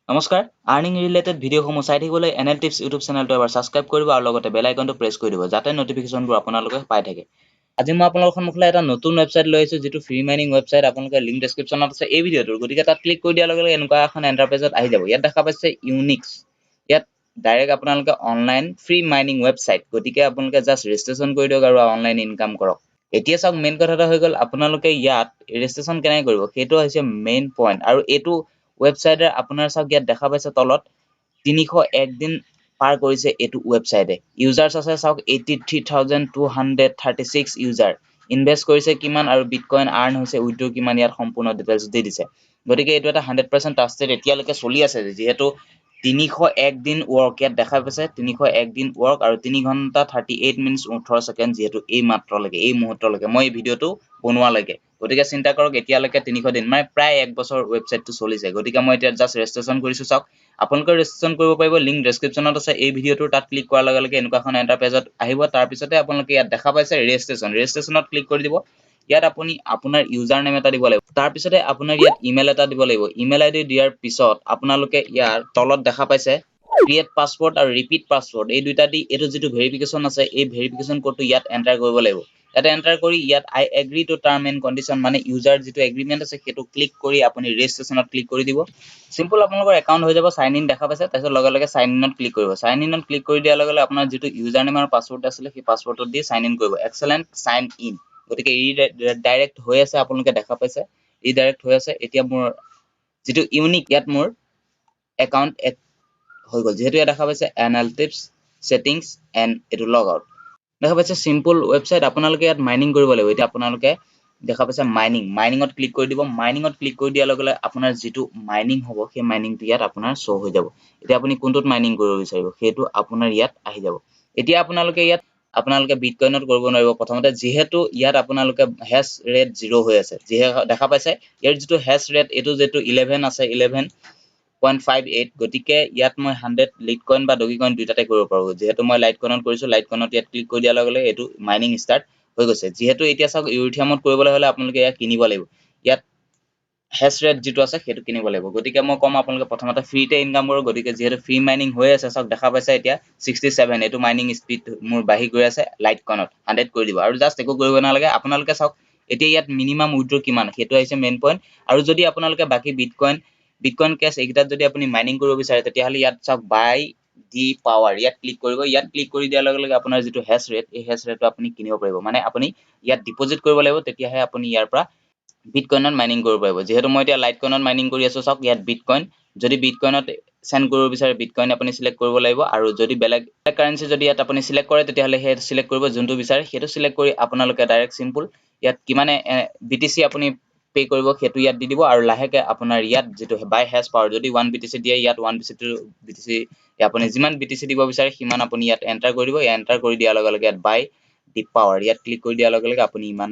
নমস্কাৰ earning related ভিডিঅ'সমূহ চাই থাকিবলৈ এনএল টিপছ ইউটিউব চেনেলটো এবাৰ ছাবস্ক্ৰাইব কৰিব আৰু লগতে বেল আইকনটো প্ৰেছ কৰি দিব যাতে নটিফিকেশ্যনবোৰ আপোনালোকে পাই থাকে। আজি মই আপোনালোকৰ সন্মুখলৈ এটা নতুন ৱেবছাইট লৈ আহিছোঁ যিটো ফ্ৰী মাইনিং ৱেবছাইট। আপোনালোকে লিংক ডেছক্ৰিপশ্যনত আছে এই ভিডিঅ'টোৰ, গতিকে তাত ক্লিক কৰি দিয়াৰ লগে লগে এনেকুৱা এখন এণ্টাৰপেজত আহি যাব। ইয়াত দেখা পাইছে ইউনিক্স, ইয়াত ডাইৰেক্ট আপোনালোকে অনলাইন ফ্ৰী মাইনিং ৱেবছাইট, গতিকে আপোনালোকে জাষ্ট ৰেজিষ্ট্ৰেশ্যন কৰি দিয়ক আৰু অনলাইন ইনকাম কৰক। এতিয়া চাওক মেইন কথাটা হৈ গ'ল, আপোনালোকে ইয়াত ৰেজিষ্ট্ৰেশ্যন কেনেকৈ কৰিব সেইটো হৈছে মেইন পইণ্ট। আৰু এইটো ৱেবছাইটে আপোনাৰ চাওক ইয়াত দেখা পাইছে তলত 301 দিন পাৰ কৰিছে এইটো ৱেবছাইটে। ইউজাৰ্ছ আছে চাওক 83,236 ইউজাৰ। ইনভেষ্ট কৰিছে কিমান আৰু বিটকইন আৰ্ন হৈছে উইথড্ৰ কিমান, ইয়াত সম্পূৰ্ণ ডিটেইলছ দি দিছে। গতিকে এইটো এটা 100% ট্ৰাষ্টেড এতিয়ালৈকে চলি আছে, যিহেতু 301 দিন ৱৰ্ক ইয়াত দেখা পাইছে। 301 দিন ৱৰ্ক আৰু 3 ঘণ্টা 38 মিনিটছ 18 ছেকেণ্ড, যিহেতু এই মাত্ৰলৈকে এই মুহূৰ্তলৈকে মই এই ভিডিঅ'টো বনোৱালৈকে। গতিকে চিন্তা কৰক এতিয়ালৈকে 300 দিন মানে প্ৰায় 1 বছৰ ৱেবছাইটটো চলিছে। গতিকে মই এতিয়া জাষ্ট ৰেজিষ্ট্ৰেশ্যন কৰিছোঁ। চাওক আপোনালোকে ৰেজিষ্ট্ৰেশ্যন কৰিব পাৰিব, লিংক ডেছক্ৰিপশ্যনত আছে এই ভিডিঅ'টোৰ। তাত ক্লিক কৰাৰ লগে লগে এনেকুৱা এখন এণ্টাৰপেজত আহিব। তাৰপিছতে আপোনালোকে ইয়াত দেখা পাইছে ৰেজিষ্ট্ৰেশ্যনত ক্লিক কৰি দিব। ইয়াত আপুনি আপোনাৰ ইউজাৰ নেম এটা দিব লাগিব। তাৰপিছতে আপোনাৰ ইয়াত ইমেইল এটা দিব লাগিব। ইমেইল আইডি দিয়াৰ পিছত আপোনালোকে ইয়াৰ তলত দেখা পাইছে ক্ৰিয়েট পাছৱৰ্ড আৰু ৰিপিট পাছৱৰ্ড, এই দুইটা দি এইটো যিটো ভেৰিফিকেশ্যন আছে এই ভেৰিফিকেশ্যন কোডটো ইয়াত এণ্টাৰ কৰিব লাগিব। ইয়াত এণ্টাৰ কৰি ইয়াত I agree to term and condition মানে ইউজাৰ যিটো এগ্ৰিমেণ্ট আছে সেইটো ক্লিক কৰি আপুনি ৰেজিষ্ট্ৰেশ্যনত ক্লিক কৰি দিব। চিম্পল আপোনালোকৰ একাউণ্ট হৈ যাব। চাইন ইন দেখা পাইছে, তাৰপিছত লগে লগে চাইন ইনত ক্লিক কৰিব। চাইন ইনত ক্লিক কৰি দিয়াৰ লগে লগে আপোনাৰ যিটো ইউজাৰ নেম আৰু পাছৱৰ্ড আছিলে সেই পাছৱৰ্ডটো দি চাইন ইন কৰিব। Excellent sign in. গতিকে ই ডাইৰেক্ট হৈ আছে, আপোনালোকে দেখা পাইছে ই ডাইৰেক্ট হৈ আছে। এতিয়া মোৰ যিটো ইউনিক ইয়াত মোৰ একাউণ্ট হৈ গ'ল, যিহেতু ইয়াত দেখা পাইছে এনএল টিপছ ছেটিংছ এণ্ড এইটো লগ আউট দেখা পাইছে। Simple website. আপোনালোকে ইয়াত মাইনিং কৰিব লাগিব। এতিয়া আপোনালোকে দেখা পাইছে মাইনিঙত ক্লিক কৰি দিব। মাইনিঙত ক্লিক কৰি দিয়াৰ লগে লগে আপোনাৰ যিটো মাইনিং হ'ব সেই মাইনিংটো ইয়াত আপোনাৰ শ্ব' হৈ যাব। এতিয়া আপুনি কোনটোত মাইনিং কৰিব বিচাৰিব সেইটো আপোনাৰ ইয়াত আহি যাব। এতিয়া আপোনালোকে বিটকইনত কৰিব নোৱাৰিব প্ৰথমতে, যিহেতু ইয়াত আপোনালোকে হেছ ৰেট 0 হৈ আছে। যিহেতু দেখা পাইছে ইয়াৰ যিটো হেছ ৰেট এইটো যিটো 11 আছে 11.58, গতিকে ইয়াত মই 100 লিটকইন বা ডগিকইন দুইটাতে কৰিব পাৰোঁ। যিহেতু মই লাইটকইনত কৰিছোঁ, লাইটকইনত ইয়াত ক্লিক কৰি দিয়াৰ লগে লগে এইটো মাইনিং ষ্টাৰ্ট হৈ গৈছে। যিহেতু এতিয়া চাওক ইউৰিথিয়ামত কৰিবলৈ হ'লে আপোনালোকে ইয়াত কিনিব লাগিব। ইয়াত হেছ ৰেট যিটো আছে সেইটো কিনিব লাগিব। গতিকে মই ক'ম আপোনালোকে প্ৰথমতে ফ্ৰীতে ইনকাম কৰক। গতিকে যিহেতু ফ্ৰী মাইনিং হৈ আছে, চাওক দেখা পাইছে এতিয়া 67 এইটো মাইনিং স্পীড মোৰ বাঢ়ি গৈ আছে। লাইটকইনত 100 কৰি দিব আৰু জাষ্ট একো কৰিব নালাগে। আপোনালোকে চাওক এতিয়া ইয়াত মিনিমাম উইথড্ৰ কিমান সেইটো আহিছে মেইন পইণ্ট। আৰু যদি আপোনালোকে বাকী বিটকইন কেছ এইকেইটাত যদি আপুনি মাইনিং কৰিব বিচাৰে তেতিয়াহ'লে ইয়াত চাওক বাই দি পাৱাৰ ইয়াত ক্লিক কৰিব। ইয়াত ক্লিক কৰি দিয়াৰ লগে লগে আপোনাৰ যিটো হেছ ৰেট এই হেছ ৰেটটো আপুনি কিনিব পাৰিব। মানে আপুনি ইয়াত ডিপজিট কৰিব লাগিব, তেতিয়াহে আপুনি ইয়াৰ পৰা বিটকইনত মাইনিং কৰিব পাৰিব। যিহেতু মই এতিয়া লাইটকইনত মাইনিং কৰি আছোঁ, চাওক ইয়াত বিটকইন যদি বিটকইনত চেণ্ড কৰিব বিচাৰে বিটকইন আপুনি চিলেক্ট কৰিব লাগিব। আৰু যদি বেলেগ কাৰেঞ্চি যদি ইয়াত আপুনি চিলেক্ট কৰে তেতিয়াহ'লে সেই চিলেক্ট কৰিব যোনটো বিচাৰে সেইটো চিলেক্ট কৰি আপোনালোকে ডাইৰেক্ট চিম্পল ইয়াত কিমানে BTC আপুনি পে' কৰিব সেইটো ইয়াত দি দিব। আৰু লাহেকে আপোনাৰ ইয়াত যিটো বাই হেছ পাৱাৰ যদি 1 BTC দিয়ে ইয়াত 1 BTC আপুনি যিমান BTC দিব বিচাৰে সিমান আপুনি ইয়াত এণ্টাৰ কৰি দিব। এণ্টাৰ কৰি দিয়াৰ লগে লগে ইয়াত বাই দি পাৱাৰ ইয়াত ক্লিক কৰি দিয়াৰ লগে লগে আপুনি ইমান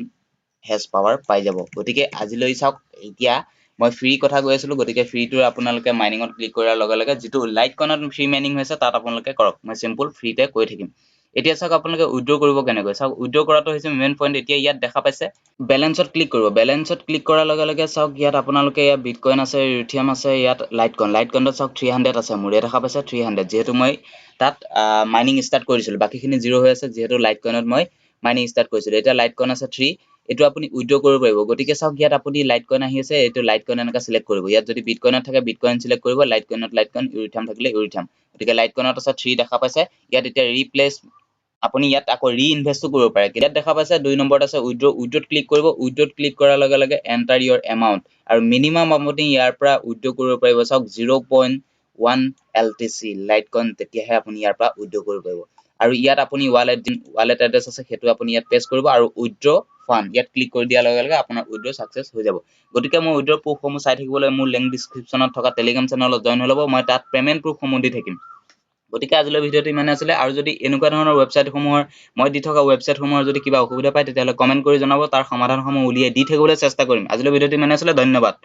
হেছ পাৱাৰ পাই যাব। গতিকে আজিলৈ চাওক এতিয়া মই ফ্ৰী কথা কৈ আছিলোঁ, গতিকে ফ্ৰীটো আপোনালোকে মাইনিঙত ক্লিক কৰাৰ লগে লগে যিটো লাইটকইনত ফ্ৰী মাইনিং হৈছে তাত আপোনালোকে কৰক। মই চিম্পল ফ্ৰীতে কৈ থাকিম। এতিয়া চাওক আপোনালোকে উইথড্ৰ কৰিব কেনেকৈ। চাওক উইথড্ৰ কৰাটো হৈছে মেইন পইণ্ট। এতিয়া ইয়াত দেখা পাইছে বেলেঞ্চত ক্লিক কৰিব। বেলেঞ্চত ক্লিক কৰাৰ লগে লগে চাওক ইয়াত আপোনালোকে ইয়াত বিটকইন আছে, ইউৰিথিয়াম আছে, ইয়াত লাইটকইনত চাওক 300 আছে মোৰ। ইয়াত দেখা পাইছে 300, যিহেতু মই তাত মাইনিং ষ্টাৰ্ট কৰিছিলোঁ। বাকীখিনি 0 হৈ আছে যিহেতু লাইটকইনত মই মাইনিং ষ্টাৰ্ট কৰিছিলোঁ। এতিয়া লাইটকইন আছে 3, এইটো আপুনি উইথড্ৰ কৰিব পাৰিব। গতিকে চাওক ইয়াত আপুনি লাইটকইন আহি আছে, এইটো লাইটকইন এনেকৈ চিলেক্ট কৰিব। ইয়াত যদি বিটকইনত থাকে বিটকইন চিলেক্ট কৰিব, লাইটকইন, ইউৰিথিয়াম থাকিলে ইউৰিথিয়াম। গতিকে লাইটকইনত আছে 3 দেখা পাইছে। ইয়াত এতিয়া ৰিপ্লেচ আপুনি ইয়াত আকৌ ৰিইনভেষ্টো কৰিব পাৰে। ইয়াত দেখা পাইছে 2 নম্বৰত আছে উইথড্ৰত ক্লিক কৰিব। উইথড্ৰত ক্লিক কৰাৰ লগে লগে এণ্টাৰ ইয়ৰ এমাউণ্ট আৰু মিনিমাম আপুনি ইয়াৰ পৰা উইথড্ৰ কৰিব পাৰিব। চাওক 0.1 LTC লাইটকইন, তেতিয়াহে আপুনি ইয়াৰ পৰা উইথড্ৰ কৰিব পাৰিব। আৰু ইয়াত আপুনি ৱালেট এড্ৰেছ আছে সেইটো আপুনি ইয়াত পেষ্ট কৰিব আৰু উইথড্ৰ ফাণ্ড ইয়াত ক্লিক কৰি দিয়াৰ লগে লগে আপোনাৰ উইথড্ৰ ছাকচেছ হৈ যাব। গতিকে মই উইথড্ৰ প্ৰুফসমূহ চাই থাকিবলৈ মোৰ লিংক ডিছক্ৰিপশ্যনত থকা টেলিগ্ৰাম চেনেলত জইন হৈ ল'ব। মই তাত পে'মেণ্ট প্ৰুফসমূহ দি থাকিম। গতিকে আজিলৈ ভিডিঅ'টো ইমানে আছিলে। আৰু যদি এনেকুৱা ধৰণৰ ৱেবছাইটসমূহৰ মই দি থকা ৱেবছাইটসমূহৰ যদি কিবা অসুবিধা পায় তেতিয়াহ'লে কমেণ্ট কৰি জনাব। তাৰ সমাধানসমূহ উলিয়াই দি থাকিবলৈ চেষ্টা কৰিম। আজিলৈ ভিডিঅ'টো ইমানে আছিলে। ধন্যবাদ।